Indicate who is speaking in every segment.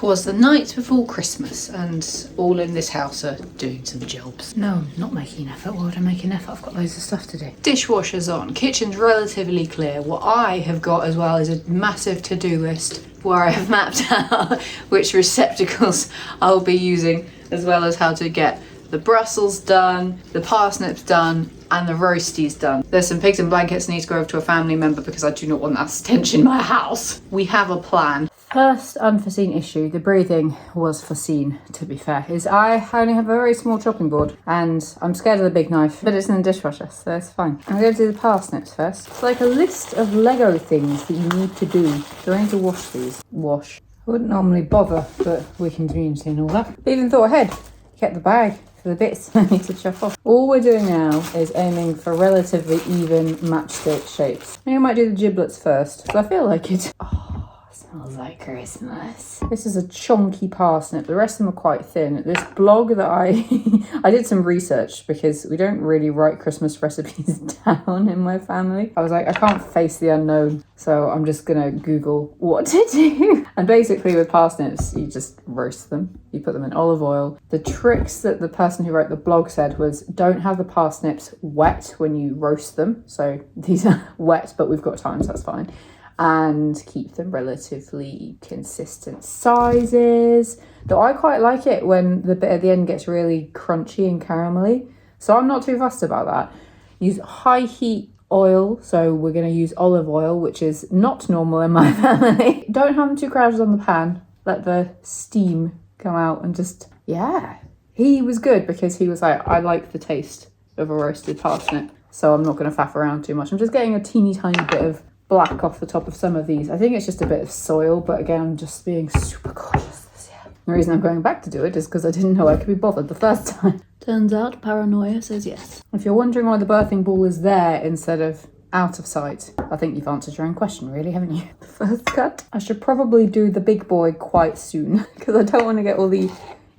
Speaker 1: 'Twas the night before Christmas, and all in this house are doing some jobs. No, I'm not making an effort. Why would I make an effort? I've got loads of stuff to do. Dishwasher's on. Kitchen's relatively clear. What I have got as well is a massive to-do list where I have mapped out which receptacles I'll be using, as well as how to get the Brussels done, the parsnips done, and the roasties done. There's some pigs and blankets I need to go over to a family member because I do not want that stench in my house. We have a plan. First unforeseen issue, the breathing was foreseen, to be fair, is I only have a very small chopping board and I'm scared of the big knife, but it's in the dishwasher, so it's fine. I'm going to do the parsnips first. It's like a list of Lego things that you need to do. Do I need to wash these? Wash. I wouldn't normally bother, but we can community and all that. I even thought ahead, kept the bag for the bits I need to chop off. All we're doing now is aiming for relatively even matchstick shapes. Maybe I might do the giblets first, because I feel like it. Smells like Christmas. This is a chunky parsnip. The rest of them are quite thin. This blog that I did some research because we don't really write Christmas recipes down in my family. I was like, I can't face the unknown, so I'm just gonna Google what to do. And basically with parsnips, you just roast them. You put them in olive oil. The tricks that the person who wrote the blog said was don't have the parsnips wet when you roast them. So these are wet, but we've got time, so that's fine. And keep them relatively consistent sizes. Though I quite like it when the bit at the end gets really crunchy and caramelly. So I'm not too fussed about that. Use high heat oil. So we're going to use olive oil, which is not normal in my family. Don't have them too crowded on the pan. Let the steam come out and just, yeah. He was good because he was like, I like the taste of a roasted parsnip. So I'm not going to faff around too much. I'm just getting a teeny tiny bit of black off the top of some of these. I think it's just a bit of soil, but again, I'm just being super cautious this year. The reason I'm going back to do it is because I didn't know I could be bothered the first time. Turns out paranoia says yes. If you're wondering why the birthing ball is there instead of out of sight, I think you've answered your own question really, haven't you? The first cut. I should probably do the big boy quite soon because I don't want to get all the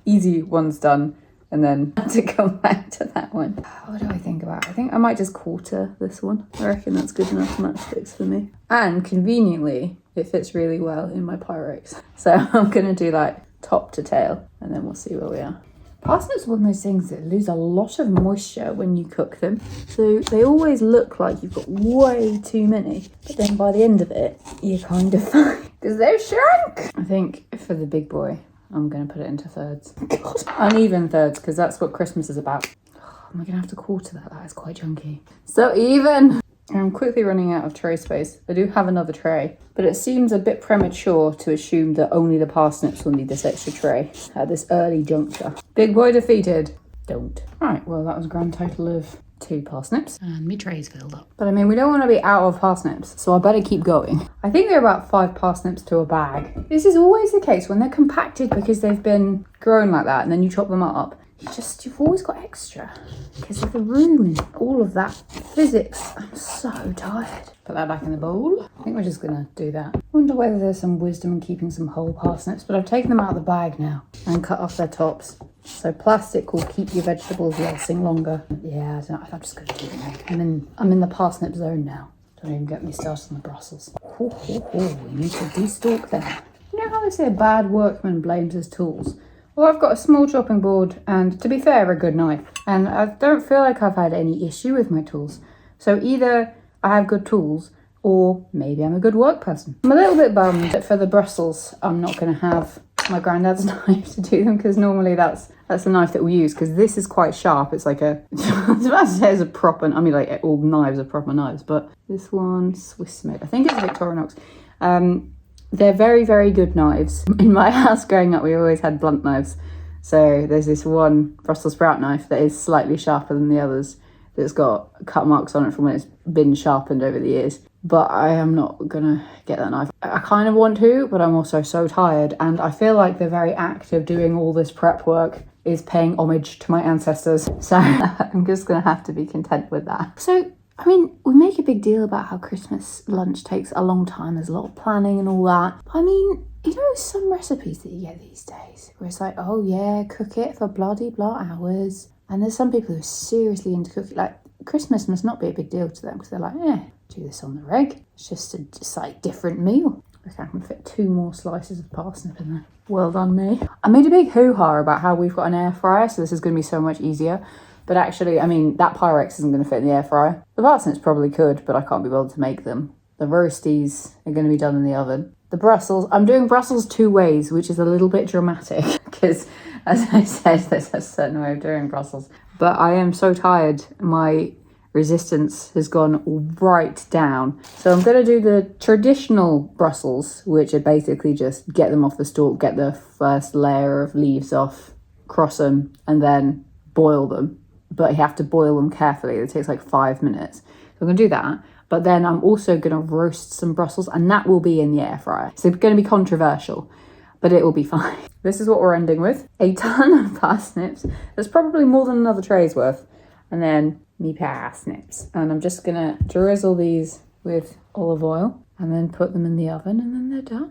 Speaker 1: easy ones done and then to come back to that one. What do I think about? I think I might just quarter this one. I reckon that's good enough matchsticks for me. And conveniently, it fits really well in my Pyrex. So I'm going to do like top to tail and then we'll see where we are. Parsnips are one of those things that lose a lot of moisture when you cook them. So they always look like you've got way too many. But then by the end of it, you're kind of fine because they've shrunk. I think for the big boy, I'm going to put it into thirds. God. Uneven thirds, because that's what Christmas is about. Oh, am I going to have to quarter that? That is quite chunky. So even. I'm quickly running out of tray space. I do have another tray, but it seems a bit premature to assume that only the parsnips will need this extra tray at this early juncture. Big boy defeated. Don't. Right, well, that was a grand total of 2 parsnips. And my tray's filled up. But I mean, we don't want to be out of parsnips, so I better keep going. I think there are about 5 parsnips to a bag. This is always the case when they're compacted because they've been grown like that and then you chop them up. You've always got extra because of the room and all of that physics. I'm so tired. Put that back in the bowl. I think we're just gonna do that. I wonder whether there's some wisdom in keeping some whole parsnips, but I've taken them out of the bag now and cut off their tops. So plastic will keep your vegetables lasting longer. Yeah, I don't know, I'm just gonna do it. I'm in the parsnip zone now. Don't even get me started on the Brussels. We need to de-stalk them. You know how they say a bad workman blames his tools? Well, I've got a small chopping board and, to be fair, a good knife. And I don't feel like I've had any issue with my tools. So either I have good tools or maybe I'm a good work person. I'm a little bit bummed that for the Brussels, I'm not going to have my granddad's knife to do them because normally that's the knife that we use because this is quite sharp. It's like a, I was about to say it's a proper, I mean like all knives are proper knives, but this one, Swiss made. I think it's Victorinox. They're very, very good knives. In my house growing up, we always had blunt knives. So there's this one Brussels sprout knife that is slightly sharper than the others that's got cut marks on it from when it's been sharpened over the years. But I am not gonna get that knife. I kind of want to, but I'm also so tired. And I feel like the very act of doing all this prep work is paying homage to my ancestors. So I'm just gonna have to be content with that. So I mean, we make a big deal about how Christmas lunch takes a long time. There's a lot of planning and all that. But I mean, you know, some recipes that you get these days where it's like, oh yeah, cook it for bloody blah hours. And there's some people who are seriously into cooking. Like, Christmas must not be a big deal to them because they're like, do this on the reg. It's just a like different meal. I can fit 2 more slices of parsnip in there. Well done me. I made a big hoo-ha about how we've got an air fryer, so this is going to be so much easier. But actually, I mean, that Pyrex isn't going to fit in the air fryer. The parsnips probably could, but I can't be bothered to make them. The roasties are going to be done in the oven. The Brussels, I'm doing Brussels 2 ways, which is a little bit dramatic because, as I said, there's a certain way of doing Brussels. But I am so tired. My resistance has gone right down. So I'm going to do the traditional Brussels, which are basically just get them off the stalk, get the first layer of leaves off, cross them, and then boil them. But you have to boil them carefully. It takes like 5 minutes. So I'm going to do that. But then I'm also going to roast some Brussels, and that will be in the air fryer. So it's going to be controversial, but it will be fine. This is what we're ending with. A ton of parsnips. There's probably more than another tray's worth. And then me parsnips. And I'm just going to drizzle these with olive oil and then put them in the oven, and then they're done.